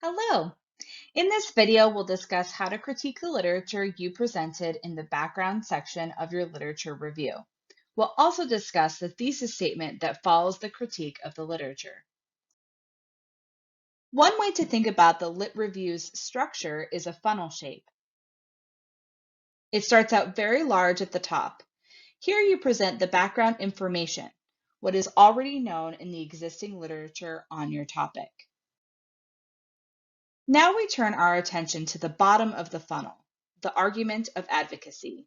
Hello! In this video, we'll discuss how to critique the literature you presented in the background section of your literature review. We'll also discuss the thesis statement that follows the critique of the literature. One way to think about the lit review's structure is a funnel shape. It starts out very large at the top. Here you present the background information, what is already known in the existing literature on your topic. Now we turn our attention to the bottom of the funnel, the argument of advocacy.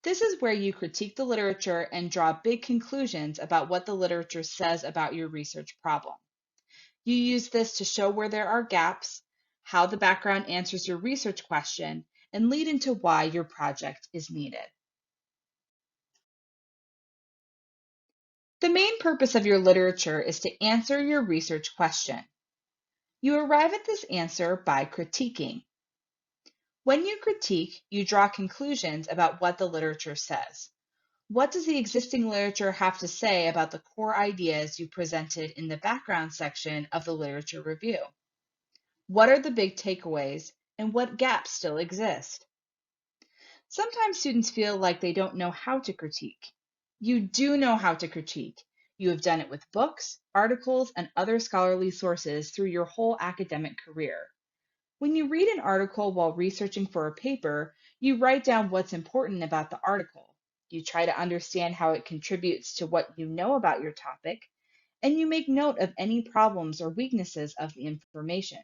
This is where you critique the literature and draw big conclusions about what the literature says about your research problem. You use this to show where there are gaps, how the background answers your research question, and lead into why your project is needed. The main purpose of your literature is to answer your research question. You arrive at this answer by critiquing. When you critique, you draw conclusions about what the literature says. What does the existing literature have to say about the core ideas you presented in the background section of the literature review? What are the big takeaways, and what gaps still exist? Sometimes students feel like they don't know how to critique. You do know how to critique. You have done it with books, articles, and other scholarly sources through your whole academic career. When you read an article while researching for a paper, you write down what's important about the article. You try to understand how it contributes to what you know about your topic, and you make note of any problems or weaknesses of the information.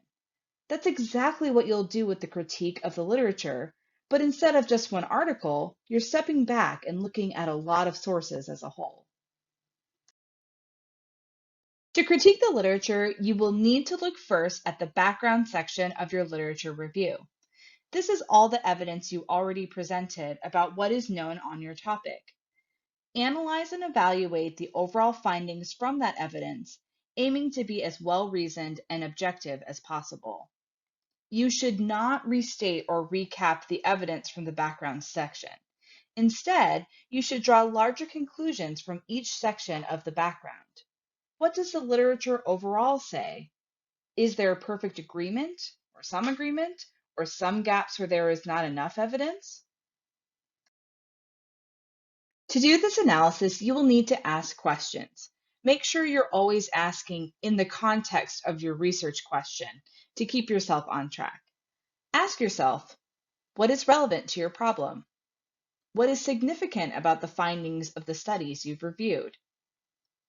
That's exactly what you'll do with the critique of the literature, but instead of just one article, you're stepping back and looking at a lot of sources as a whole. To critique the literature, you will need to look first at the background section of your literature review. This is all the evidence you already presented about what is known on your topic. Analyze and evaluate the overall findings from that evidence, aiming to be as well-reasoned and objective as possible. You should not restate or recap the evidence from the background section. Instead, you should draw larger conclusions from each section of the background. What does the literature overall say? Is there a perfect agreement, or some gaps where there is not enough evidence? To do this analysis, you will need to ask questions. Make sure you're always asking in the context of your research question to keep yourself on track. Ask yourself, what is relevant to your problem? What is significant about the findings of the studies you've reviewed?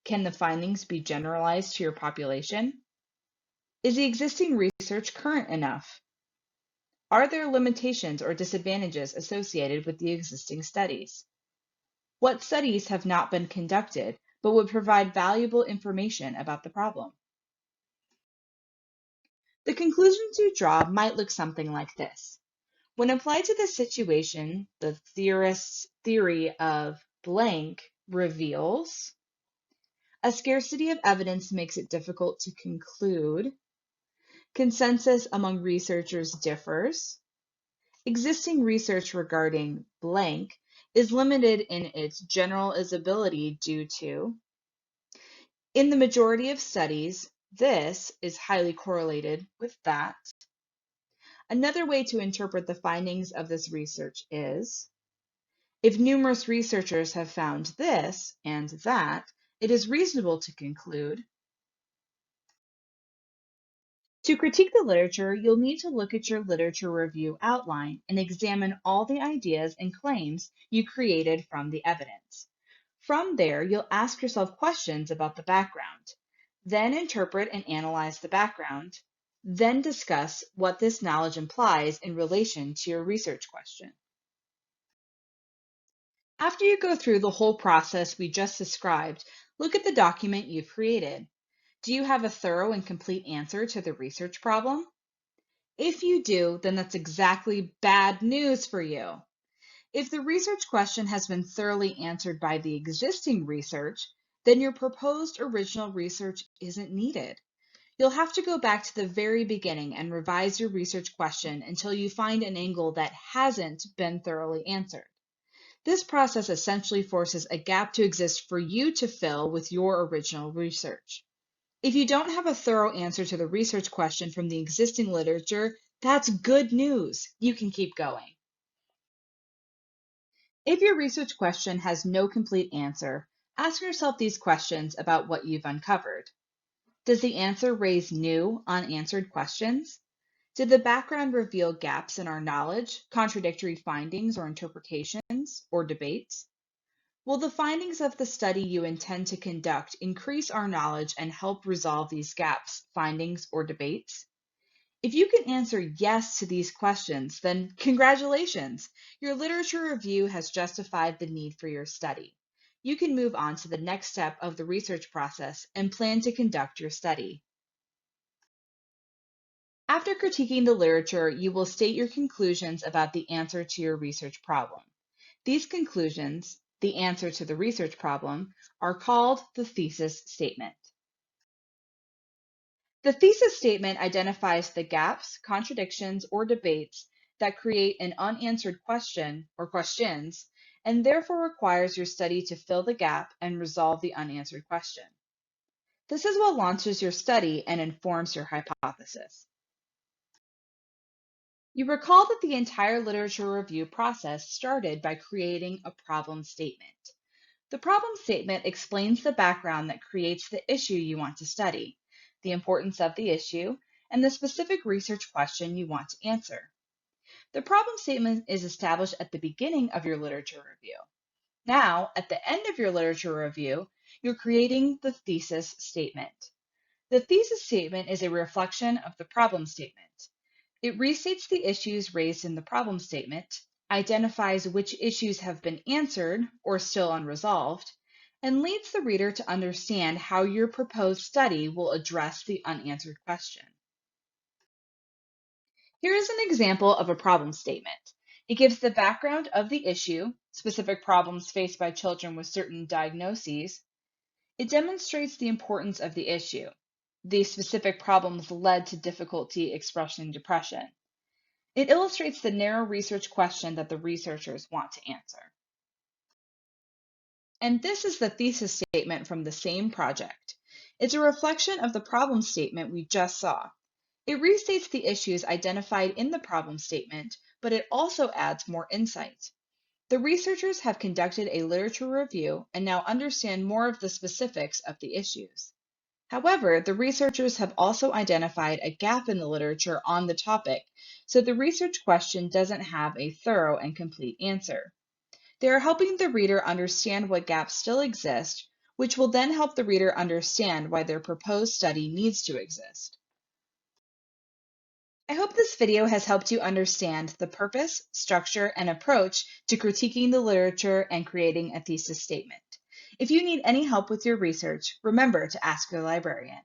Can the findings be generalized to your population? Is the existing research current enough? Are there limitations or disadvantages associated with the existing studies? What studies have not been conducted but would provide valuable information about the problem? The conclusions you draw might look something like this. When applied to this situation, the theorist's theory of blank reveals a scarcity of evidence makes it difficult to conclude. Consensus among researchers differs. Existing research regarding blank is limited in its generalizability due to, in the majority of studies, this is highly correlated with that. Another way to interpret the findings of this research is, if numerous researchers have found this and that, it is reasonable to conclude. To critique the literature, you'll need to look at your literature review outline and examine all the ideas and claims you created from the evidence. From there, you'll ask yourself questions about the background, then interpret and analyze the background, then discuss what this knowledge implies in relation to your research question. After you go through the whole process we just described, look at the document you've created. Do you have a thorough and complete answer to the research problem? If you do, then that's exactly bad news for you. If the research question has been thoroughly answered by the existing research, then your proposed original research isn't needed. You'll have to go back to the very beginning and revise your research question until you find an angle that hasn't been thoroughly answered. This process essentially forces a gap to exist for you to fill with your original research. If you don't have a thorough answer to the research question from the existing literature, that's good news. You can keep going. If your research question has no complete answer, ask yourself these questions about what you've uncovered. Does the answer raise new, unanswered questions? Did the background reveal gaps in our knowledge, contradictory findings or interpretations, or debates? Will the findings of the study you intend to conduct increase our knowledge and help resolve these gaps, findings, or debates? If you can answer yes to these questions, then congratulations! Your literature review has justified the need for your study. You can move on to the next step of the research process and plan to conduct your study. After critiquing the literature, you will state your conclusions about the answer to your research problem. These conclusions, the answer to the research problem, are called the thesis statement. The thesis statement identifies the gaps, contradictions, or debates that create an unanswered question or questions, and therefore requires your study to fill the gap and resolve the unanswered question. This is what launches your study and informs your hypothesis. You recall that the entire literature review process started by creating a problem statement. The problem statement explains the background that creates the issue you want to study, the importance of the issue, and the specific research question you want to answer. The problem statement is established at the beginning of your literature review. Now, at the end of your literature review, you're creating the thesis statement. The thesis statement is a reflection of the problem statement. It restates the issues raised in the problem statement, identifies which issues have been answered or still unresolved, and leads the reader to understand how your proposed study will address the unanswered question. Here is an example of a problem statement. It gives the background of the issue, specific problems faced by children with certain diagnoses. It demonstrates the importance of the issue. These specific problems led to difficulty expressing depression. It illustrates the narrow research question that the researchers want to answer. And this is the thesis statement from the same project. It's a reflection of the problem statement we just saw. It restates the issues identified in the problem statement, but it also adds more insight. The researchers have conducted a literature review and now understand more of the specifics of the issues. However, the researchers have also identified a gap in the literature on the topic, so the research question doesn't have a thorough and complete answer. They are helping the reader understand what gaps still exist, which will then help the reader understand why their proposed study needs to exist. I hope this video has helped you understand the purpose, structure, and approach to critiquing the literature and creating a thesis statement. If you need any help with your research, remember to ask your librarian.